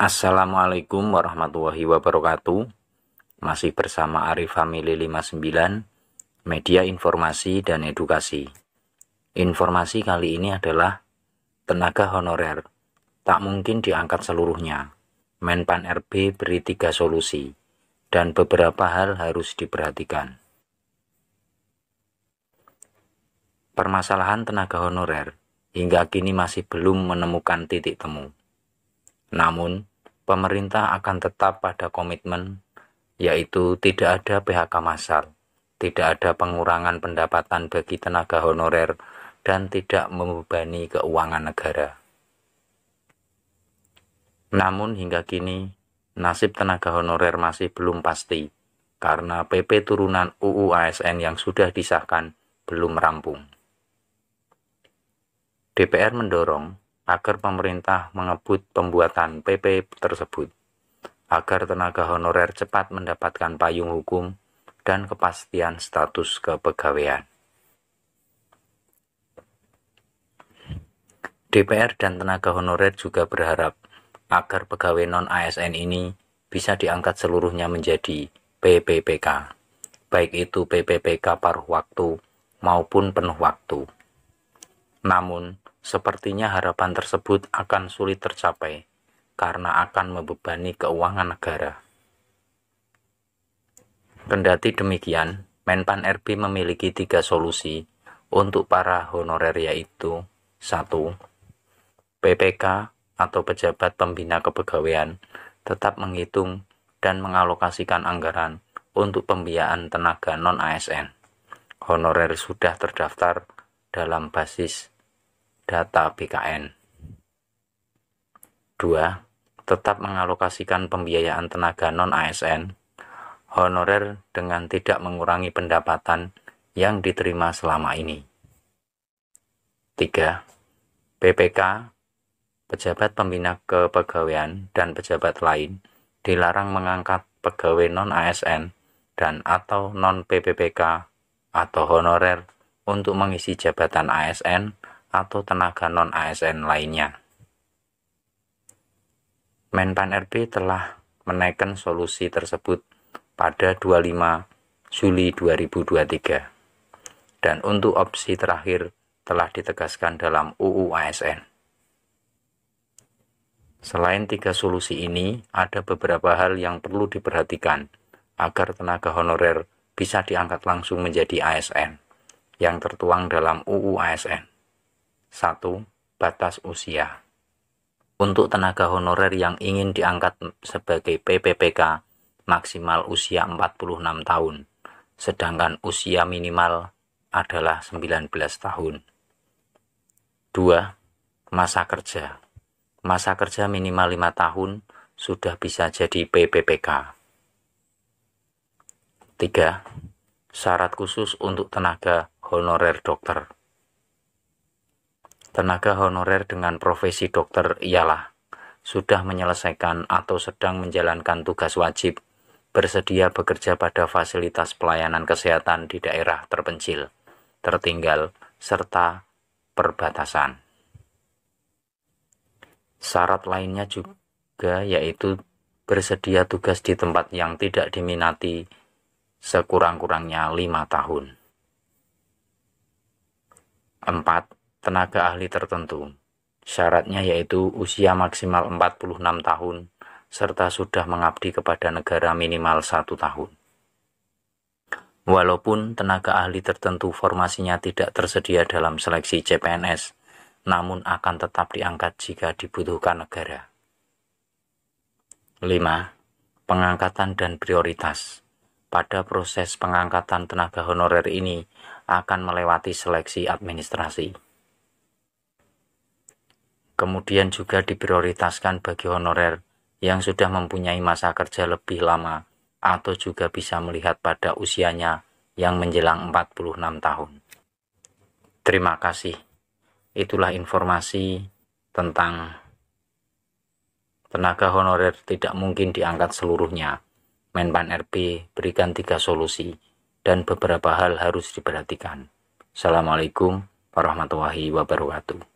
Assalamualaikum warahmatullahi wabarakatuh. Masih bersama Arif Family 59, media informasi dan edukasi. Informasi kali ini adalah tenaga honorer tak mungkin diangkat seluruhnya. Menpan RB beri 3 solusi dan beberapa hal harus diperhatikan. Permasalahan tenaga honorer hingga kini masih belum menemukan titik temu. Namun, pemerintah akan tetap pada komitmen, yaitu tidak ada PHK massal, tidak ada pengurangan pendapatan bagi tenaga honorer, dan tidak membebani keuangan negara. Namun hingga kini, nasib tenaga honorer masih belum pasti, karena PP turunan UU ASN yang sudah disahkan belum rampung. DPR mendorong agar pemerintah mengebut pembuatan PP tersebut, agar tenaga honorer cepat mendapatkan payung hukum dan kepastian status kepegawaian. DPR dan tenaga honorer juga berharap agar pegawai non-ASN ini bisa diangkat seluruhnya menjadi PPPK, baik itu PPPK paruh waktu maupun penuh waktu. Namun, sepertinya harapan tersebut akan sulit tercapai karena akan membebani keuangan negara. Kendati demikian, Menpan RB memiliki 3 solusi untuk para honorer, yaitu 1. PPK atau pejabat pembina kepegawaian tetap menghitung dan mengalokasikan anggaran untuk pembiayaan tenaga non-ASN. Honorer sudah terdaftar dalam basis data BKN. 2. Tetap mengalokasikan pembiayaan tenaga non-ASN honorer dengan tidak mengurangi pendapatan yang diterima selama ini. 3. PPK, pejabat pembina kepegawaian dan pejabat lain dilarang mengangkat pegawai non-ASN dan atau non-PPPK atau honorer untuk mengisi jabatan ASN atau tenaga non-ASN lainnya. Menpan RB telah menaikkan solusi tersebut pada 25 Juli 2023 dan untuk opsi terakhir telah ditegaskan dalam UU ASN. Selain 3 solusi ini, ada beberapa hal yang perlu diperhatikan agar tenaga honorer bisa diangkat langsung menjadi ASN yang tertuang dalam UU ASN. 1. Batas usia. Untuk tenaga honorer yang ingin diangkat sebagai PPPK, maksimal usia 46 tahun, sedangkan usia minimal adalah 19 tahun. 2. Masa kerja. Masa kerja minimal 5 tahun sudah bisa jadi PPPK. 3. Syarat khusus untuk tenaga honorer dokter. Tenaga honorer dengan profesi dokter ialah sudah menyelesaikan atau sedang menjalankan tugas wajib, bersedia bekerja pada fasilitas pelayanan kesehatan di daerah terpencil, tertinggal, serta perbatasan. Syarat lainnya juga yaitu bersedia tugas di tempat yang tidak diminati sekurang-kurangnya 5 tahun. 4. Tenaga ahli tertentu. Syaratnya yaitu usia maksimal 46 tahun serta sudah mengabdi kepada negara minimal 1 tahun. Walaupun tenaga ahli tertentu formasinya tidak tersedia dalam seleksi CPNS, namun akan tetap diangkat jika dibutuhkan negara. 5. Pengangkatan dan prioritas. Pada proses pengangkatan tenaga honorer ini akan melewati seleksi administrasi. Kemudian juga diprioritaskan bagi honorer yang sudah mempunyai masa kerja lebih lama atau juga bisa melihat pada usianya yang menjelang 46 tahun. Terima kasih. Itulah informasi tentang tenaga honorer tidak mungkin diangkat seluruhnya. Menpan RB berikan 3 solusi dan beberapa hal harus diperhatikan. Assalamualaikum warahmatullahi wabarakatuh.